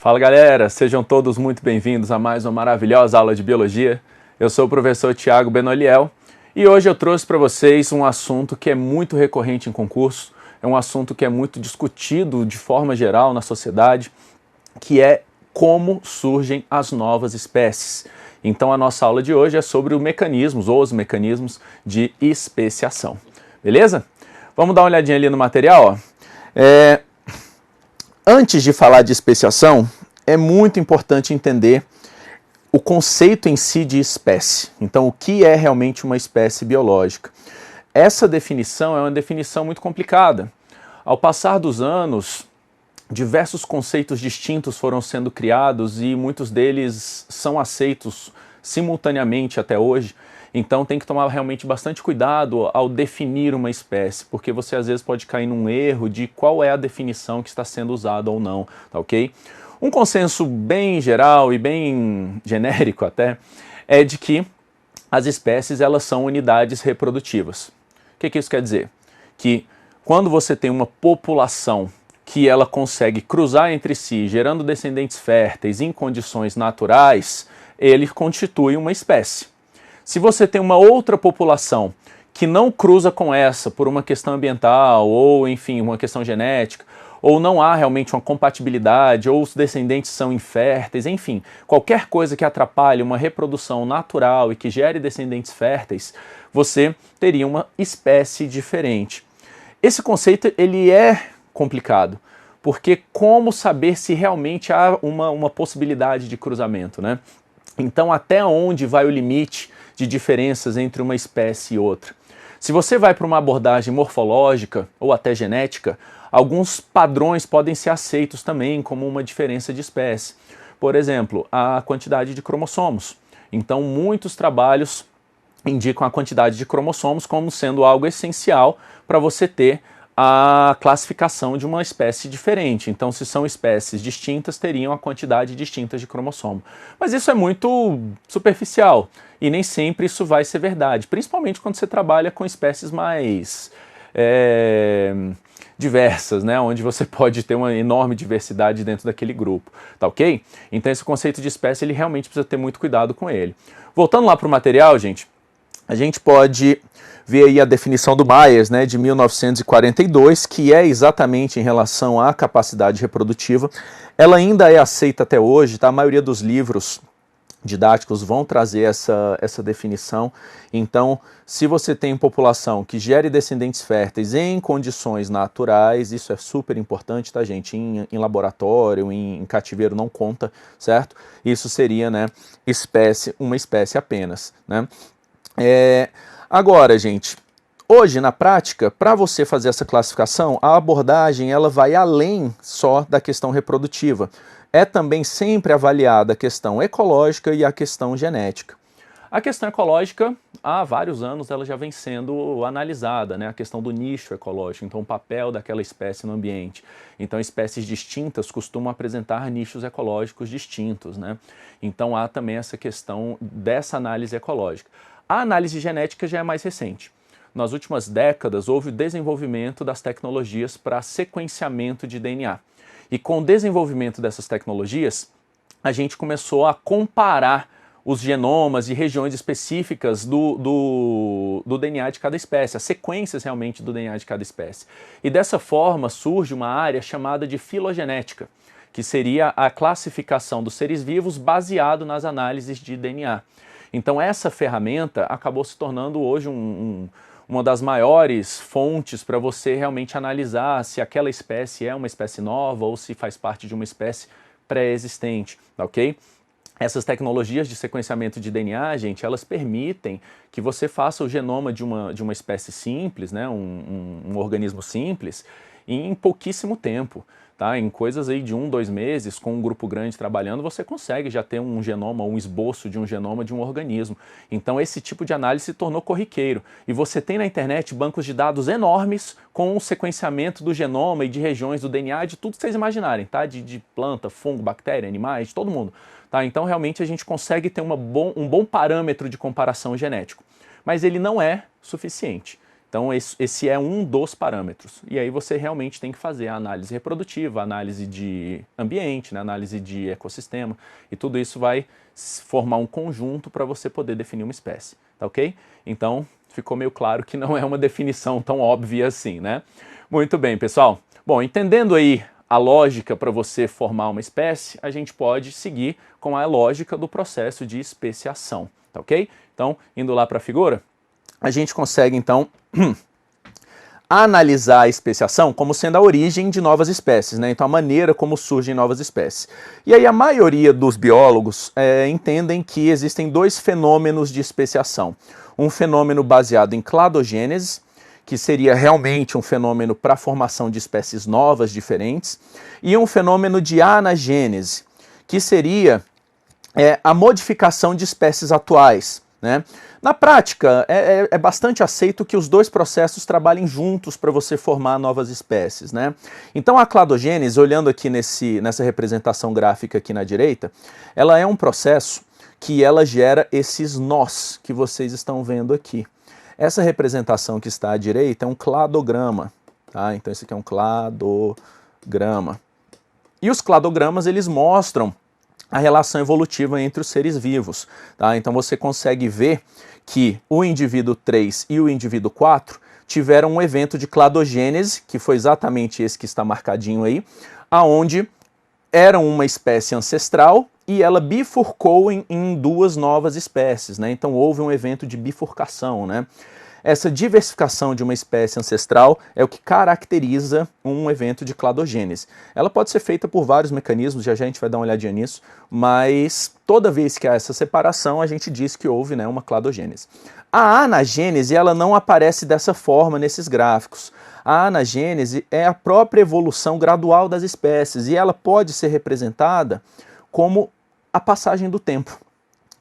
Fala galera, sejam todos muito bem-vindos a mais uma maravilhosa aula de Biologia. Eu sou o professor Thiago Benoliel e hoje eu trouxe para vocês um assunto que é muito recorrente em concurso, é um assunto que é muito discutido de forma geral na sociedade, que é como surgem as novas espécies. Então a nossa aula de hoje é sobre os mecanismos de especiação. Beleza? Vamos dar uma olhadinha ali no material, ó. Antes de falar de especiação, é muito importante entender o conceito em si de espécie. Então, o que é realmente uma espécie biológica? Essa definição é uma definição muito complicada. Ao passar dos anos, diversos conceitos distintos foram sendo criados e muitos deles são aceitos simultaneamente até hoje. Então tem que tomar realmente bastante cuidado ao definir uma espécie, porque você às vezes pode cair num erro de qual é a definição que está sendo usada ou não, tá ok? Um consenso bem geral e bem genérico até, é de que as espécies elas são unidades reprodutivas. O que isso quer dizer? Que quando você tem uma população que ela consegue cruzar entre si, gerando descendentes férteis em condições naturais, ele constitui uma espécie. Se você tem uma outra população que não cruza com essa por uma questão ambiental ou, enfim, uma questão genética, ou não há realmente uma compatibilidade, ou os descendentes são inférteis, enfim, qualquer coisa que atrapalhe uma reprodução natural e que gere descendentes férteis, você teria uma espécie diferente. Esse conceito ele é complicado, porque como saber se realmente há uma possibilidade de cruzamento, né? Então, até onde vai o limite de diferenças entre uma espécie e outra? Se você vai para uma abordagem morfológica ou até genética, alguns padrões podem ser aceitos também como uma diferença de espécie. Por exemplo, a quantidade de cromossomos. Então, muitos trabalhos indicam a quantidade de cromossomos como sendo algo essencial para você ter a classificação de uma espécie diferente. Então, se são espécies distintas, teriam a quantidade distinta de cromossomo. Mas isso é muito superficial e nem sempre isso vai ser verdade, principalmente quando você trabalha com espécies mais diversas, né? Onde você pode ter uma enorme diversidade dentro daquele grupo, tá ok? Então esse conceito de espécie, ele realmente precisa ter muito cuidado com ele. Voltando lá para o material, gente, a gente pode ver aí a definição do Myers, né, de 1942, que é exatamente em relação à capacidade reprodutiva. Ela ainda é aceita até hoje, tá? A maioria dos livros didáticos vão trazer essa definição. Então, se você tem população que gere descendentes férteis em condições naturais, isso é super importante, tá, gente? Em laboratório, em cativeiro não conta, certo? Isso seria, né, uma espécie apenas, né? Agora, gente, hoje na prática, para você fazer essa classificação, a abordagem ela vai além só da questão reprodutiva. É também sempre avaliada a questão ecológica e a questão genética. A questão ecológica, há vários anos, ela já vem sendo analisada, né? A questão do nicho ecológico, então o papel daquela espécie no ambiente. Então espécies distintas costumam apresentar nichos ecológicos distintos, né? Então há também essa questão dessa análise ecológica. A análise genética já é mais recente. Nas últimas décadas, houve o desenvolvimento das tecnologias para sequenciamento de DNA. E com o desenvolvimento dessas tecnologias, a gente começou a comparar os genomas e regiões específicas do DNA de cada espécie, as sequências realmente do DNA de cada espécie. E dessa forma surge uma área chamada de filogenética, que seria a classificação dos seres vivos baseado nas análises de DNA. Então essa ferramenta acabou se tornando hoje uma das maiores fontes para você realmente analisar se aquela espécie é uma espécie nova ou se faz parte de uma espécie pré-existente, ok? Essas tecnologias de sequenciamento de DNA, gente, elas permitem que você faça o genoma de uma espécie simples, né, um organismo simples, em pouquíssimo tempo. Tá? Em coisas aí de 1, 2 meses, com um grupo grande trabalhando, você consegue já ter um genoma, um esboço de um genoma de um organismo. Então esse tipo de análise se tornou corriqueiro. E você tem na internet bancos de dados enormes com o sequenciamento do genoma e de regiões do DNA, de tudo que vocês imaginarem, tá? De planta, fungo, bactéria, animais, de todo mundo. Tá? Então realmente a gente consegue ter um bom parâmetro de comparação genético. Mas ele não é suficiente. Então esse é um dos parâmetros. E aí você realmente tem que fazer a análise reprodutiva, a análise de ambiente, né, a análise de ecossistema, e tudo isso vai formar um conjunto para você poder definir uma espécie, tá ok? Então ficou meio claro que não é uma definição tão óbvia assim, né? Muito bem, pessoal. Bom, entendendo aí a lógica para você formar uma espécie, a gente pode seguir com a lógica do processo de especiação, tá ok? Então, indo lá para a figura, a gente consegue então analisar a especiação como sendo a origem de novas espécies, né? Então a maneira como surgem novas espécies. E aí a maioria dos biólogos entendem que existem dois fenômenos de especiação. Um fenômeno baseado em cladogênese, que seria realmente um fenômeno para a formação de espécies novas, diferentes, e um fenômeno de anagênese, que seria a modificação de espécies atuais, né? Na prática, é bastante aceito que os dois processos trabalhem juntos para você formar novas espécies, né? Então a cladogênese, olhando aqui nessa representação gráfica aqui na direita, ela é um processo que ela gera esses nós que vocês estão vendo aqui. Essa representação que está à direita é um cladograma, tá? Então esse aqui é um cladograma. E os cladogramas, eles mostram a relação evolutiva entre os seres vivos, tá? Então você consegue ver que o indivíduo 3 e o indivíduo 4 tiveram um evento de cladogênese, que foi exatamente esse que está marcadinho aí, aonde eram uma espécie ancestral e ela bifurcou em duas novas espécies, né? Então houve um evento de bifurcação, né? Essa diversificação de uma espécie ancestral é o que caracteriza um evento de cladogênese. Ela pode ser feita por vários mecanismos, já a gente vai dar uma olhadinha nisso, mas toda vez que há essa separação, a gente diz que houve, né, uma cladogênese. A anagênese, ela não aparece dessa forma nesses gráficos. A anagênese é a própria evolução gradual das espécies e ela pode ser representada como a passagem do tempo.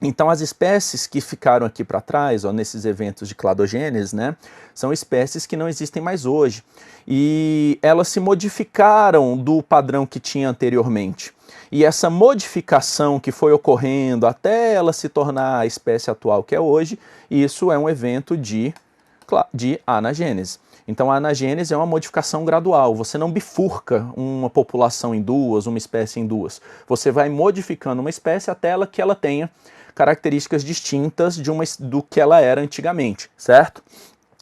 Então as espécies que ficaram aqui para trás, ó, nesses eventos de cladogênese, né, são espécies que não existem mais hoje. E elas se modificaram do padrão que tinha anteriormente. E essa modificação que foi ocorrendo até ela se tornar a espécie atual que é hoje, isso é um evento de anagênese. Então a anagênese é uma modificação gradual, você não bifurca uma população em duas, uma espécie em duas. Você vai modificando uma espécie até que ela tenha características distintas do que ela era antigamente, certo?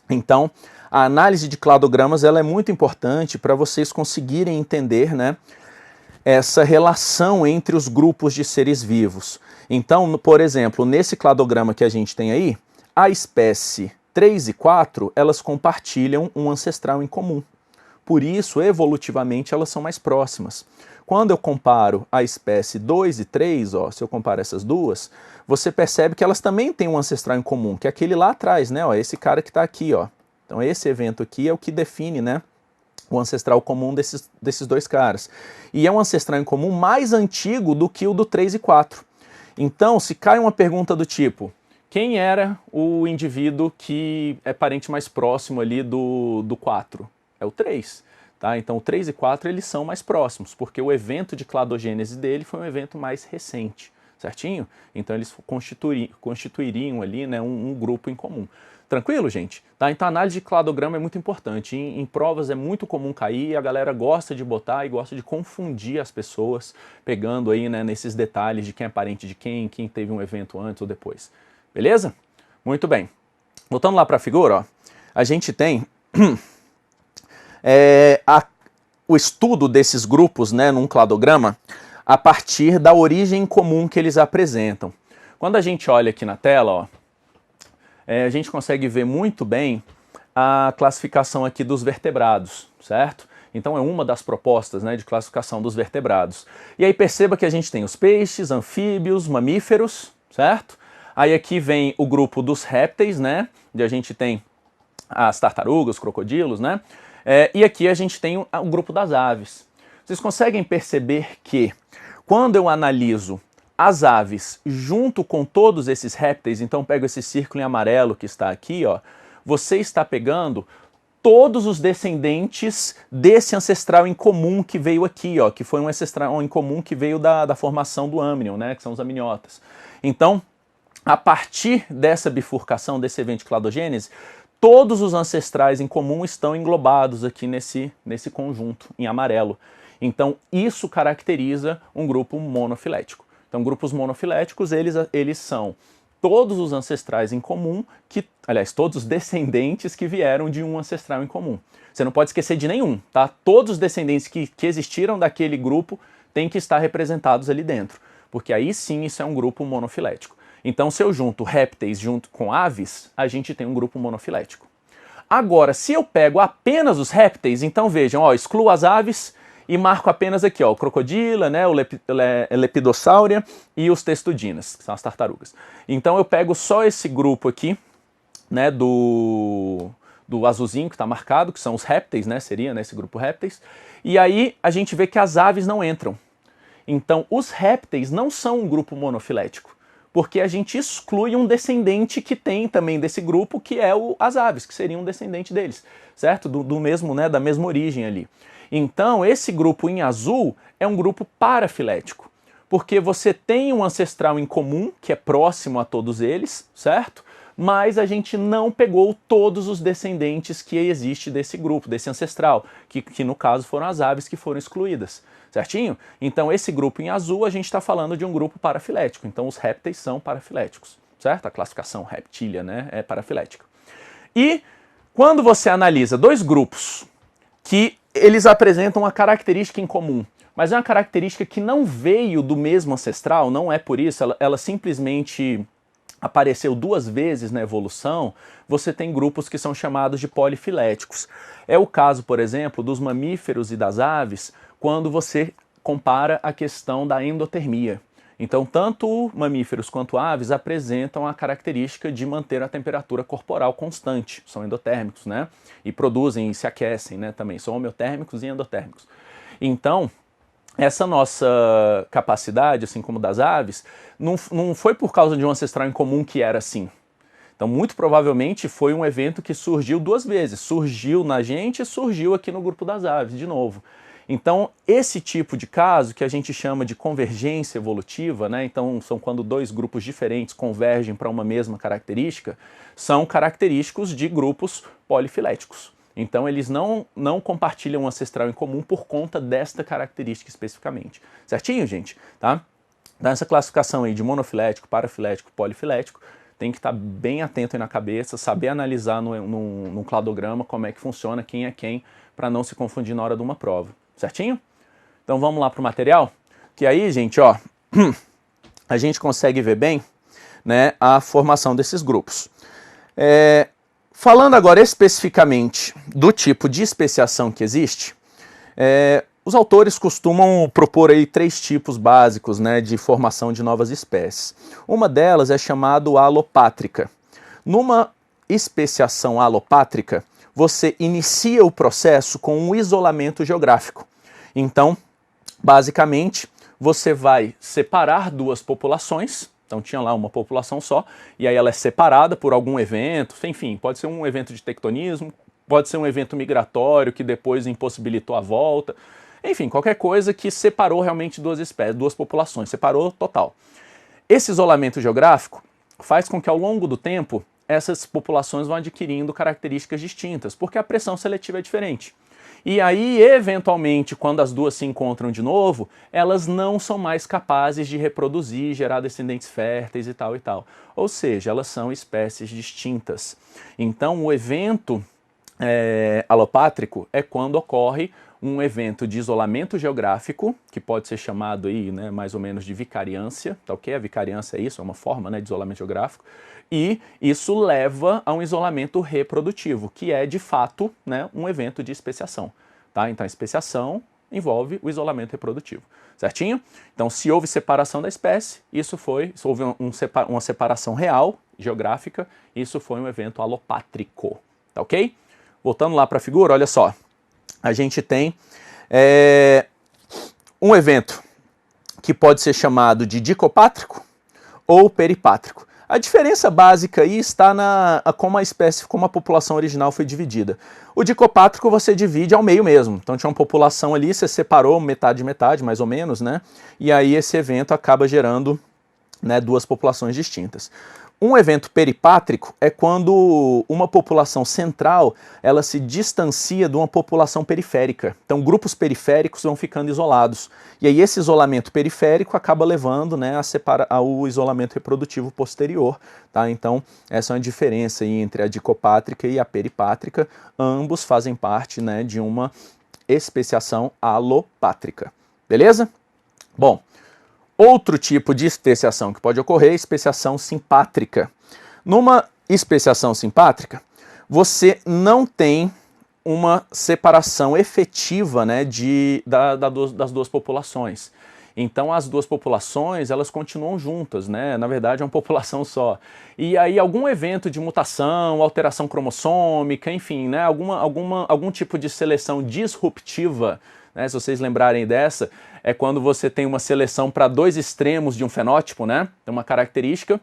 Então, a análise de cladogramas ela é muito importante para vocês conseguirem entender, né, essa relação entre os grupos de seres vivos. Então, por exemplo, nesse cladograma que a gente tem aí, a espécie 3 e 4, elas compartilham um ancestral em comum. Por isso, evolutivamente, elas são mais próximas. Quando eu comparo a espécie 2 e 3, ó, se eu comparo essas duas, você percebe que elas também têm um ancestral em comum, que é aquele lá atrás, né? Ó, esse cara que está aqui, ó. Então esse evento aqui é o que define, né, o ancestral comum desses dois caras. E é um ancestral em comum mais antigo do que o do 3 e 4. Então, se cai uma pergunta do tipo, quem era o indivíduo que é parente mais próximo ali do 4? É o 3. Tá? Então o 3 e 4 eles são mais próximos, porque o evento de cladogênese dele foi um evento mais recente, certinho? Então eles constituiriam ali, né, um grupo em comum. Tranquilo, gente? Tá? Então a análise de cladograma é muito importante. Em provas é muito comum cair, a galera gosta de botar e gosta de confundir as pessoas, pegando aí, né, nesses detalhes de quem é parente de quem teve um evento antes ou depois. Beleza? Muito bem. Voltando lá para a figura, ó, a gente tem o estudo desses grupos, né, num cladograma a partir da origem comum que eles apresentam. Quando a gente olha aqui na tela, ó, a gente consegue ver muito bem a classificação aqui dos vertebrados, certo? Então é uma das propostas, né, de classificação dos vertebrados. E aí perceba que a gente tem os peixes, anfíbios, mamíferos, certo? Aí aqui vem o grupo dos répteis, né, onde a gente tem as tartarugas, crocodilos, né? E aqui a gente tem o grupo das aves. Vocês conseguem perceber que quando eu analiso as aves junto com todos esses répteis, então pego esse círculo em amarelo que está aqui, ó, você está pegando todos os descendentes desse ancestral em comum que veio aqui, ó, que foi um ancestral em comum que veio da formação do âmnion, né, que são os amniotas. Então, a partir dessa bifurcação, desse evento de cladogênese, todos os ancestrais em comum estão englobados aqui nesse conjunto em amarelo. Então isso caracteriza um grupo monofilético. Então grupos monofiléticos, eles são todos os ancestrais em comum, aliás, todos os descendentes que vieram de um ancestral em comum. Você não pode esquecer de nenhum, tá? Todos os descendentes que existiram daquele grupo têm que estar representados ali dentro, porque aí sim isso é um grupo monofilético. Então se eu junto répteis junto com aves, a gente tem um grupo monofilético. Agora, se eu pego apenas os répteis, então vejam, ó, excluo as aves e marco apenas aqui, ó, o crocodila, né, o Lepidosauria e os testudinas, que são as tartarugas. Então eu pego só esse grupo aqui, né, do azulzinho que está marcado, que são os répteis, né, seria nesse grupo répteis, e aí a gente vê que as aves não entram. Então os répteis não são um grupo monofilético, porque a gente exclui um descendente que tem também desse grupo, que é as aves, que seria um descendente deles, certo? Do mesmo, né, da mesma origem ali. Então esse grupo em azul é um grupo parafilético, porque você tem um ancestral em comum, que é próximo a todos eles, certo? Mas a gente não pegou todos os descendentes que existe desse grupo, desse ancestral, que no caso foram as aves que foram excluídas, certinho? Então esse grupo em azul a gente está falando de um grupo parafilético, então os répteis são parafiléticos, certo? A classificação reptília, né, é parafilética. E quando você analisa dois grupos que eles apresentam uma característica em comum, mas é uma característica que não veio do mesmo ancestral, não é por isso, ela simplesmente apareceu duas vezes na evolução, você tem grupos que são chamados de polifiléticos. É o caso, por exemplo, dos mamíferos e das aves, quando você compara a questão da endotermia. Então, tanto mamíferos quanto aves apresentam a característica de manter a temperatura corporal constante, são endotérmicos, né? E produzem e se aquecem, né, também, são homeotérmicos e endotérmicos. Então, essa nossa capacidade, assim como das aves, não foi por causa de um ancestral em comum que era assim. Então, muito provavelmente foi um evento que surgiu duas vezes. Surgiu na gente e surgiu aqui no grupo das aves, de novo. Então, esse tipo de caso, que a gente chama de convergência evolutiva, né? Então são quando dois grupos diferentes convergem para uma mesma característica, são característicos de grupos polifiléticos. Então eles não compartilham um ancestral em comum por conta desta característica especificamente. Certinho, gente? Tá? Então essa classificação aí de monofilético, parafilético, polifilético, tem que estar bem atento aí na cabeça, saber analisar no cladograma como é que funciona, quem é quem, para não se confundir na hora de uma prova. Certinho? Então vamos lá para o material? Que aí, gente, ó, a gente consegue ver bem, né, a formação desses grupos. Falando agora especificamente do tipo de especiação que existe, os autores costumam propor aí três tipos básicos, né, de formação de novas espécies. Uma delas é chamada alopátrica. Numa especiação alopátrica, você inicia o processo com um isolamento geográfico. Então, basicamente, você vai separar duas populações. Então tinha lá uma população só, e aí ela é separada por algum evento, enfim, pode ser um evento de tectonismo, pode ser um evento migratório que depois impossibilitou a volta, enfim, qualquer coisa que separou realmente duas espécies, duas populações, separou total. Esse isolamento geográfico faz com que ao longo do tempo essas populações vão adquirindo características distintas, porque a pressão seletiva é diferente. E aí, eventualmente, quando as duas se encontram de novo, elas não são mais capazes de reproduzir, gerar descendentes férteis e tal e tal. Ou seja, elas são espécies distintas. Então, o evento alopátrico é quando ocorre um evento de isolamento geográfico, que pode ser chamado aí, né, mais ou menos de vicariância, tá ok? A vicariância é isso, é uma forma, né, de isolamento geográfico, e isso leva a um isolamento reprodutivo, que é de fato, né, um evento de especiação. Tá? Então a especiação envolve o isolamento reprodutivo, certinho? Então se houve separação da espécie, se houve uma separação real, geográfica, isso foi um evento alopátrico, tá ok? Voltando lá para a figura, olha só, a gente tem um evento que pode ser chamado de dicopátrico ou peripátrico. A diferença básica aí está como a população original foi dividida. O dicopátrico você divide ao meio mesmo. Então tinha uma população ali, você separou metade de metade, mais ou menos, né? E aí esse evento acaba gerando, né, duas populações distintas. Um evento peripátrico é quando uma população central ela se distancia de uma população periférica. Então grupos periféricos vão ficando isolados. E aí esse isolamento periférico acaba levando, né, ao isolamento reprodutivo posterior. Tá? Então essa é uma diferença aí entre a dicopátrica e a peripátrica. Ambos fazem parte, né, de uma especiação alopátrica. Beleza? Bom, outro tipo de especiação que pode ocorrer é a especiação simpátrica. Numa especiação simpátrica, você não tem uma separação efetiva, né, das duas populações. Então as duas populações elas continuam juntas, né? Na verdade é uma população só. E aí algum evento de mutação, alteração cromossômica, enfim, né, algum tipo de seleção disruptiva, né, se vocês lembrarem dessa, é quando você tem uma seleção para dois extremos de um fenótipo, né? Tem uma característica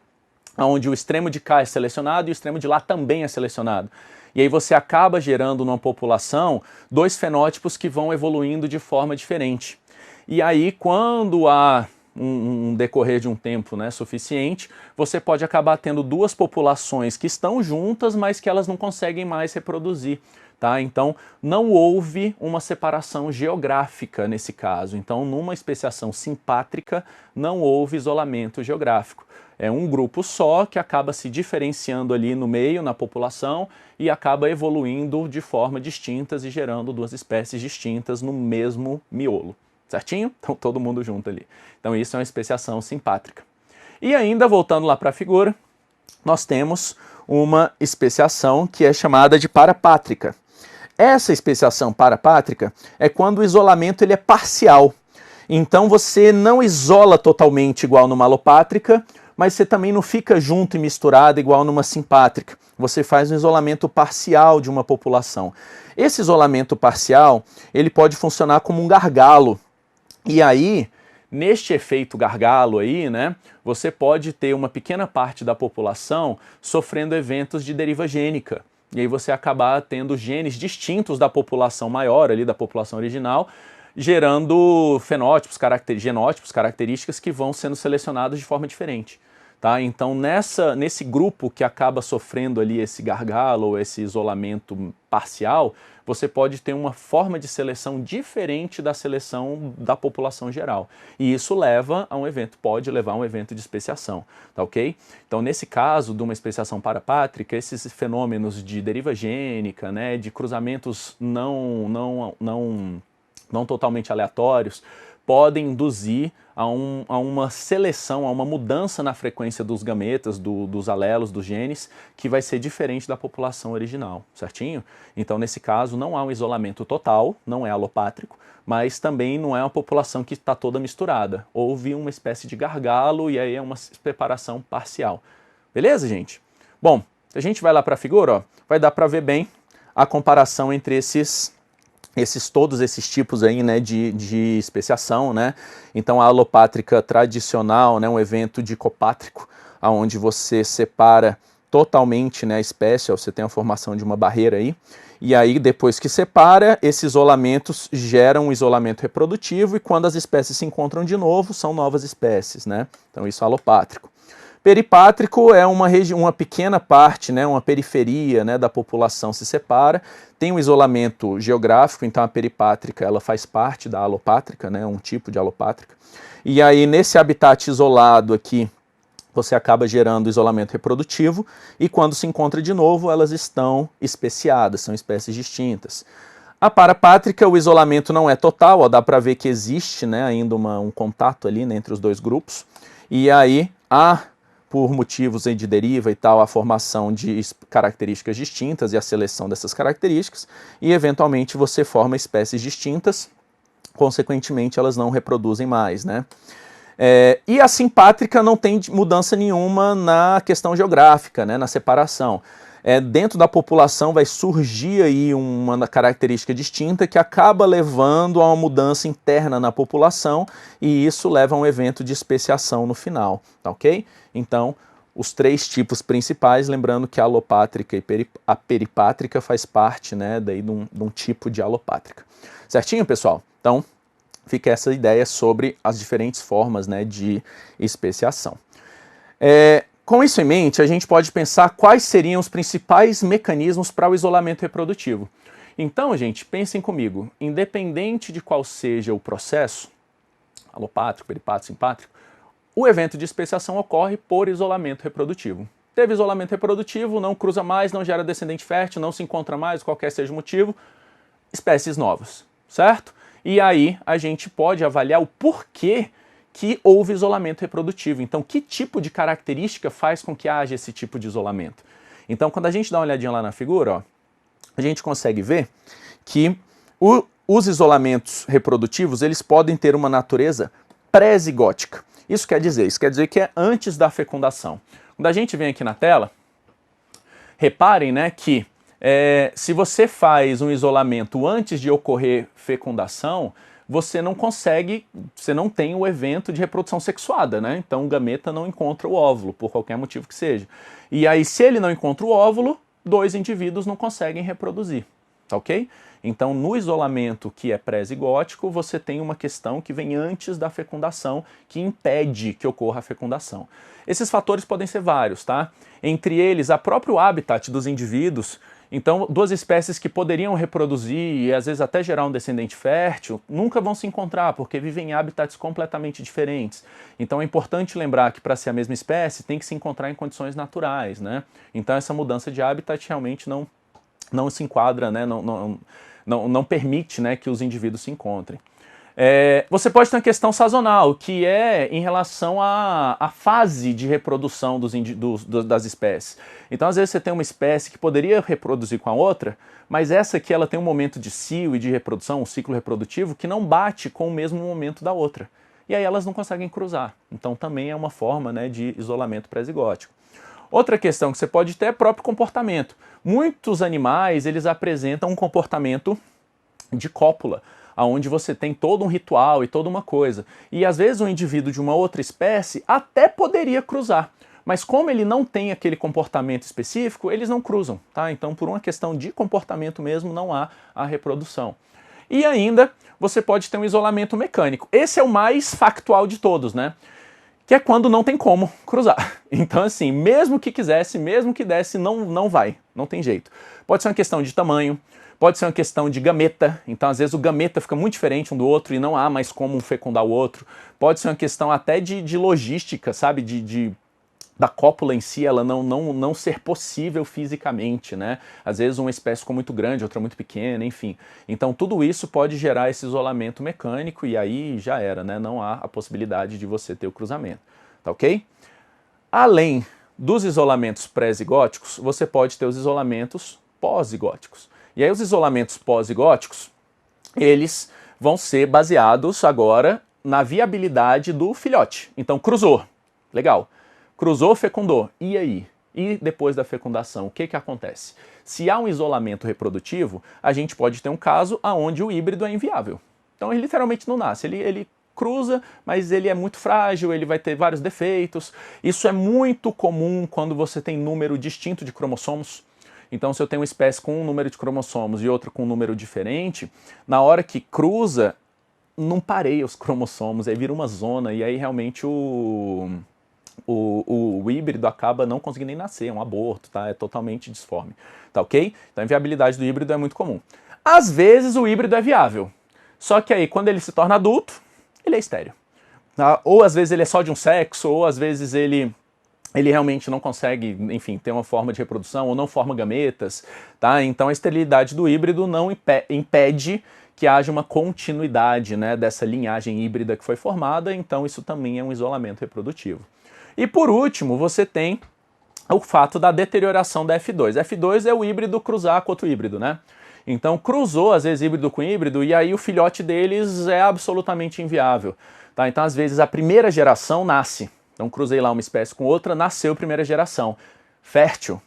onde o extremo de cá é selecionado e o extremo de lá também é selecionado. E aí você acaba gerando numa população dois fenótipos que vão evoluindo de forma diferente. E aí quando há um decorrer de um tempo, né, suficiente, você pode acabar tendo duas populações que estão juntas, mas que elas não conseguem mais reproduzir. Tá? Então, não houve uma separação geográfica nesse caso. Então, numa especiação simpátrica, não houve isolamento geográfico. É um grupo só que acaba se diferenciando ali no meio, na população, e acaba evoluindo de forma distintas e gerando duas espécies distintas no mesmo miolo. Certinho? Então, todo mundo junto ali. Então, isso é uma especiação simpátrica. E ainda, voltando lá para a figura, nós temos uma especiação que é chamada de parapátrica. Essa especiação parapátrica é quando o isolamento ele é parcial. Então você não isola totalmente igual numa alopátrica, mas você também não fica junto e misturado igual numa simpátrica. Você faz um isolamento parcial de uma população. Esse isolamento parcial ele pode funcionar como um gargalo. E aí, neste efeito gargalo aí, né, você pode ter uma pequena parte da população sofrendo eventos de deriva gênica. E aí você acabar tendo genes distintos da população maior, ali da população original, gerando fenótipos, genótipos, características que vão sendo selecionados de forma diferente. Tá? Então nesse grupo que acaba sofrendo ali esse gargalo ou esse isolamento parcial, você pode ter uma forma de seleção diferente da seleção da população geral. E isso pode levar a um evento de especiação, tá ok? Então nesse caso de uma especiação parapátrica, esses fenômenos de deriva gênica, né, de cruzamentos não totalmente aleatórios, podem induzir a uma seleção, a uma mudança na frequência dos gametas, dos alelos, dos genes, que vai ser diferente da população original, certinho? Então, nesse caso, não há um isolamento total, não é alopátrico, mas também não é uma população que está toda misturada. Houve uma espécie de gargalo e aí é uma separação parcial. Beleza, gente? Bom, se a gente vai lá para a figura, ó, vai dar para ver bem a comparação entre todos esses tipos aí, né, de especiação, né? Então a alopátrica tradicional, né, um evento dicopátrico, onde você separa totalmente, né, a espécie, ó, você tem a formação de uma barreira aí, e aí depois que separa, esses isolamentos geram um isolamento reprodutivo e quando as espécies se encontram de novo, são novas espécies, né? Então isso é alopátrico. Peripátrico é uma pequena parte, né, uma periferia, né, da população se separa, tem um isolamento geográfico, então a peripátrica ela faz parte da alopátrica, né, um tipo de alopátrica. E aí nesse habitat isolado aqui, você acaba gerando isolamento reprodutivo e quando se encontra de novo, elas estão especiadas, são espécies distintas. A parapátrica, o isolamento não é total, ó, dá para ver que existe, né, ainda um contato ali, né, entre os dois grupos, e aí por motivos de deriva e tal, a formação de características distintas e a seleção dessas características, e eventualmente você forma espécies distintas, consequentemente elas não reproduzem mais, né? E a simpátrica não tem mudança nenhuma na questão geográfica, né, na separação. Dentro da população vai surgir aí uma característica distinta que acaba levando a uma mudança interna na população e isso leva a um evento de especiação no final, tá ok? Então, os três tipos principais, lembrando que a alopátrica e a peripátrica faz parte, né, daí de um tipo de alopátrica. Certinho, pessoal? Então, fica essa ideia sobre as diferentes formas, né, de especiação. Com isso em mente, a gente pode pensar quais seriam os principais mecanismos para o isolamento reprodutivo. Então, gente, pensem comigo, independente de qual seja o processo, alopátrico, peripátrico, simpátrico, o evento de especiação ocorre por isolamento reprodutivo. Teve isolamento reprodutivo, não cruza mais, não gera descendente fértil, não se encontra mais, qualquer seja o motivo, espécies novas, certo? E aí a gente pode avaliar o porquê que houve isolamento reprodutivo. Então, que tipo de característica faz com que haja esse tipo de isolamento? Então, quando a gente dá uma olhadinha lá na figura, ó, a gente consegue ver que os isolamentos reprodutivos, eles podem ter uma natureza pré-zigótica. Isso quer dizer que é antes da fecundação. Quando a gente vem aqui na tela, reparem, né, que se você faz um isolamento antes de ocorrer fecundação, você não tem o evento de reprodução sexuada, né? Então o gameta não encontra o óvulo, por qualquer motivo que seja. E aí, se ele não encontra o óvulo, dois indivíduos não conseguem reproduzir, tá ok? Então, no isolamento que é pré-zigótico, você tem uma questão que vem antes da fecundação, que impede que ocorra a fecundação. Esses fatores podem ser vários, tá? Entre eles, o próprio habitat dos indivíduos. Então, duas espécies que poderiam reproduzir e às vezes até gerar um descendente fértil, nunca vão se encontrar, porque vivem em habitats completamente diferentes. Então é importante lembrar que para ser a mesma espécie, tem que se encontrar em condições naturais, né? Então essa mudança de habitat realmente não se enquadra, né? Não permite, né, que os indivíduos se encontrem. Você pode ter uma questão sazonal, que é em relação à fase de reprodução das espécies. Então, às vezes, você tem uma espécie que poderia reproduzir com a outra, mas essa aqui ela tem um momento de cio e de reprodução, um ciclo reprodutivo, que não bate com o mesmo momento da outra. E aí elas não conseguem cruzar. Então, também é uma forma, né, de isolamento pré-zigótico. Outra questão que você pode ter é o próprio comportamento. Muitos animais, eles apresentam um comportamento de cópula, onde você tem todo um ritual e toda uma coisa. E às vezes um indivíduo de uma outra espécie até poderia cruzar, mas como ele não tem aquele comportamento específico, eles não cruzam, tá? Então, por uma questão de comportamento mesmo, não há a reprodução. E ainda, você pode ter um isolamento mecânico. Esse é o mais factual de todos, né? Que é quando não tem como cruzar. Então, assim, mesmo que quisesse, mesmo que desse, não vai, não tem jeito. Pode ser uma questão de tamanho, pode ser uma questão de gameta, então às vezes o gameta fica muito diferente um do outro e não há mais como um fecundar o outro. Pode ser uma questão até de logística, sabe, da cópula em si, ela não ser possível fisicamente, né? Às vezes uma espécie ficou muito grande, outra muito pequena, enfim. Então tudo isso pode gerar esse isolamento mecânico e aí já era, né? Não há a possibilidade de você ter o cruzamento, tá ok? Além dos isolamentos pré-zigóticos, você pode ter os isolamentos pós-zigóticos. E aí os isolamentos pós-zigóticos, eles vão ser baseados agora na viabilidade do filhote. Então cruzou, legal. Cruzou, fecundou. E aí? E depois da fecundação, o que acontece? Se há um isolamento reprodutivo, a gente pode ter um caso onde o híbrido é inviável. Então ele literalmente não nasce, ele cruza, mas ele é muito frágil, ele vai ter vários defeitos. Isso é muito comum quando você tem número distinto de cromossomos. Então, se eu tenho uma espécie com um número de cromossomos e outra com um número diferente, na hora que cruza, não pareia os cromossomos, aí vira uma zona, e aí realmente o híbrido acaba não conseguindo nem nascer, é um aborto, tá? É totalmente disforme, tá ok? Então a inviabilidade do híbrido é muito comum. Às vezes o híbrido é viável, só que aí quando ele se torna adulto, ele é estéril. Tá? Ou às vezes ele é só de um sexo, ou às vezes ele realmente não consegue, enfim, ter uma forma de reprodução, ou não forma gametas, tá? Então a esterilidade do híbrido não impede que haja uma continuidade, né, dessa linhagem híbrida que foi formada, então isso também é um isolamento reprodutivo. E por último, você tem o fato da deterioração da F2. F2 é o híbrido cruzar com outro híbrido, né? Então cruzou, às vezes, híbrido com híbrido, e aí o filhote deles é absolutamente inviável. Tá? Então, às vezes, a primeira geração nasce. Então, cruzei lá uma espécie com outra, nasceu a primeira geração. Fértil.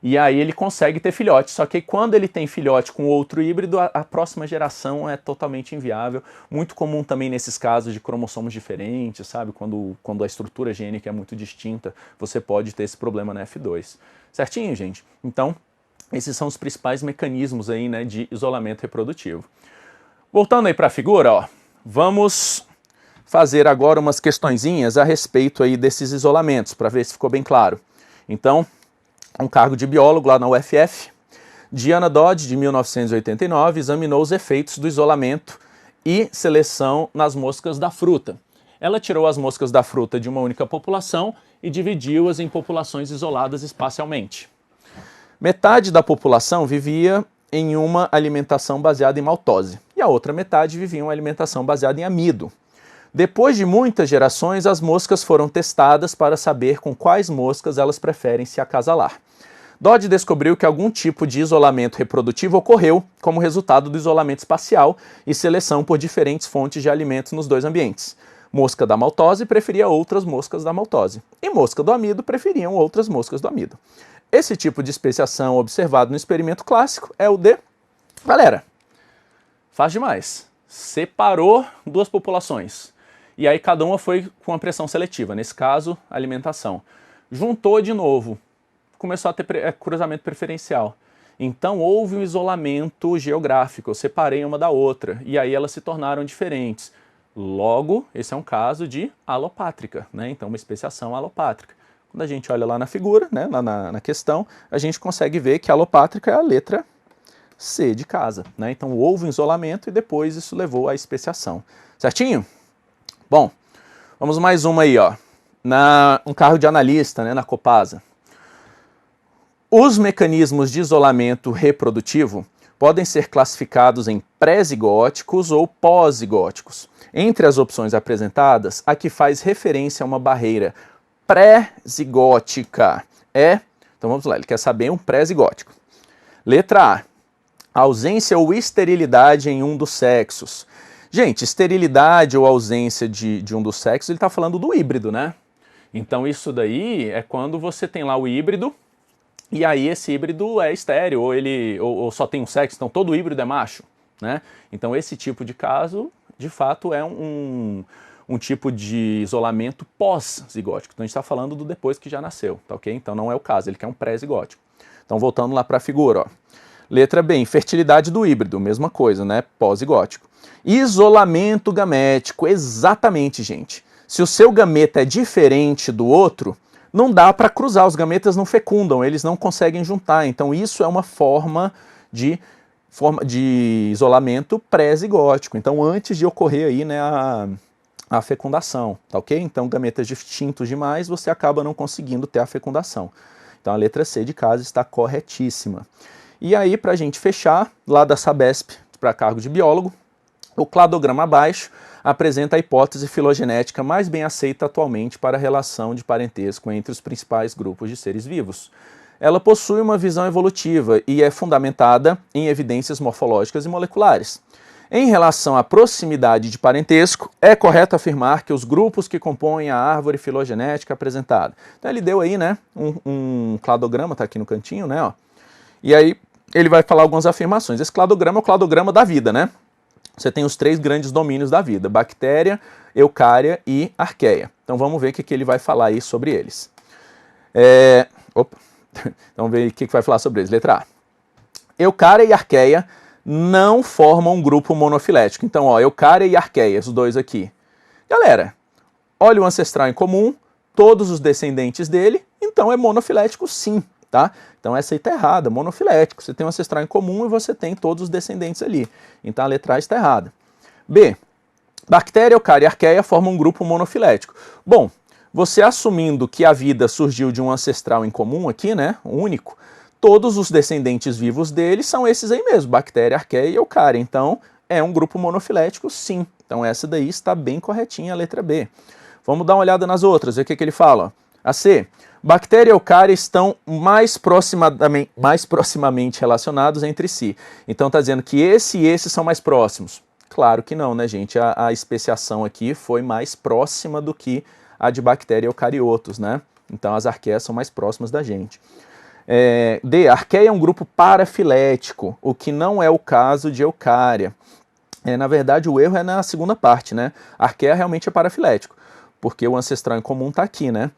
E aí ele consegue ter filhote, só que quando ele tem filhote com outro híbrido, a próxima geração é totalmente inviável. Muito comum também nesses casos de cromossomos diferentes, sabe? Quando a estrutura gênica é muito distinta, você pode ter esse problema na F2. Certinho, gente? Então, esses são os principais mecanismos aí, né, de isolamento reprodutivo. Voltando aí para a figura, ó, vamos fazer agora umas questõezinhas a respeito aí desses isolamentos, para ver se ficou bem claro. Então, um cargo de biólogo lá na UFF, Diana Dodd, de 1989, examinou os efeitos do isolamento e seleção nas moscas da fruta. Ela tirou as moscas da fruta de uma única população e dividiu-as em populações isoladas espacialmente. Metade da população vivia em uma alimentação baseada em maltose e a outra metade vivia em uma alimentação baseada em amido. Depois de muitas gerações, as moscas foram testadas para saber com quais moscas elas preferem se acasalar. Dodd descobriu que algum tipo de isolamento reprodutivo ocorreu como resultado do isolamento espacial e seleção por diferentes fontes de alimentos nos dois ambientes. Mosca da maltose preferia outras moscas da maltose, e mosca do amido preferiam outras moscas do amido. Esse tipo de especiação observado no experimento clássico é o de... Galera, faz demais. Separou duas populações, e aí cada uma foi com a pressão seletiva, nesse caso, alimentação. Juntou de novo, começou a ter cruzamento preferencial. Então houve um isolamento geográfico, eu separei uma da outra, e aí elas se tornaram diferentes. Logo, esse é um caso de alopátrica, né? Então uma especiação alopátrica. Quando a gente olha lá na figura, né, lá na questão, a gente consegue ver que alopátrica é a letra C de casa, né? Então houve um isolamento e depois isso levou à especiação. Certinho? Bom, vamos mais uma aí, ó. Um cargo de analista, né, na Copasa. Os mecanismos de isolamento reprodutivo podem ser classificados em pré-zigóticos ou pós-zigóticos. Entre as opções apresentadas, a que faz referência a uma barreira pré-zigótica então vamos lá, ele quer saber um pré-zigótico. Letra A, ausência ou esterilidade em um dos sexos. Gente, esterilidade ou ausência de um dos sexos, ele está falando do híbrido, né? Então isso daí é quando você tem lá o híbrido, e aí esse híbrido é estéril, ou só tem um sexo, então todo híbrido é macho, né? Então esse tipo de caso, de fato, é um tipo de isolamento pós-zigótico. Então a gente está falando do depois que já nasceu, tá ok? Então não é o caso, ele quer um pré-zigótico. Então voltando lá para a figura, ó. Letra B, infertilidade do híbrido, mesma coisa, né? Pós-zigótico. Isolamento gamético, exatamente, gente. Se o seu gameta é diferente do outro, não dá para cruzar, os gametas não fecundam, eles não conseguem juntar. Então isso é uma forma de isolamento pré-zigótico. Então antes de ocorrer aí, né, a fecundação, tá ok? Então gametas distintos demais, você acaba não conseguindo ter a fecundação. Então a letra C de casa está corretíssima. E aí, para a gente fechar, lá da Sabesp, para cargo de biólogo, o cladograma abaixo apresenta a hipótese filogenética mais bem aceita atualmente para a relação de parentesco entre os principais grupos de seres vivos. Ela possui uma visão evolutiva e é fundamentada em evidências morfológicas e moleculares. Em relação à proximidade de parentesco, é correto afirmar que os grupos que compõem a árvore filogenética apresentada. Então ele deu aí, né, um cladograma, está aqui no cantinho, né, ó. E aí ele vai falar algumas afirmações. Esse cladograma é o cladograma da vida, né? Você tem os três grandes domínios da vida: bactéria, eucária e arqueia. Então vamos ver o que ele vai falar aí sobre eles. Então vamos ver o que vai falar sobre eles. Letra A. Eucária e arqueia não formam um grupo monofilético. Então, ó, eucária e arqueia, os dois aqui. Galera, olha o ancestral em comum, todos os descendentes dele, então é monofilético sim, tá? Então essa aí está errada, monofilético. Você tem um ancestral em comum e você tem todos os descendentes ali. Então a letra A está errada. B. Bactéria, eucária e arqueia formam um grupo monofilético. Bom, você assumindo que a vida surgiu de um ancestral em comum aqui, né, único, todos os descendentes vivos dele são esses aí mesmo, bactéria, arqueia e eucária. Então é um grupo monofilético sim. Então essa daí está bem corretinha, a letra B. Vamos dar uma olhada nas outras, ver o que ele fala. A C. Bactéria e eucária estão mais proximamente relacionados entre si. Então está dizendo que esse e esse são mais próximos. Claro que não, né, gente? A especiação aqui foi mais próxima do que a de bactéria e eucariotos, né? Então as arqueias são mais próximas da gente. D. Arqueia é um grupo parafilético, o que não é o caso de eucária. Na verdade, o erro é na segunda parte, né? Arqueia realmente é parafilético, porque o ancestral em comum está aqui, né?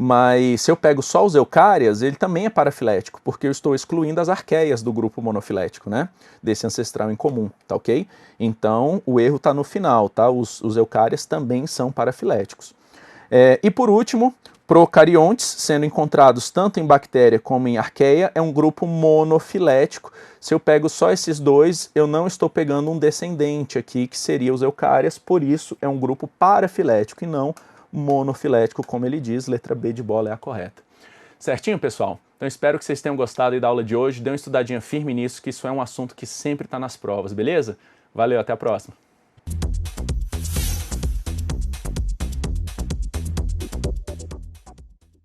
Mas se eu pego só os eucárias, ele também é parafilético, porque eu estou excluindo as arqueias do grupo monofilético, né? Desse ancestral em comum, tá ok? Então, o erro está no final, tá? Os eucárias também são parafiléticos. E por último, procariontes, sendo encontrados tanto em bactéria como em arqueia, é um grupo monofilético. Se eu pego só esses dois, eu não estou pegando um descendente aqui, que seria os eucárias, por isso é um grupo parafilético e não monofilético, como ele diz, letra B de bola é a correta. Certinho, pessoal? Então espero que vocês tenham gostado aí da aula de hoje, dê uma estudadinha firme nisso, que isso é um assunto que sempre está nas provas, beleza? Valeu, até a próxima!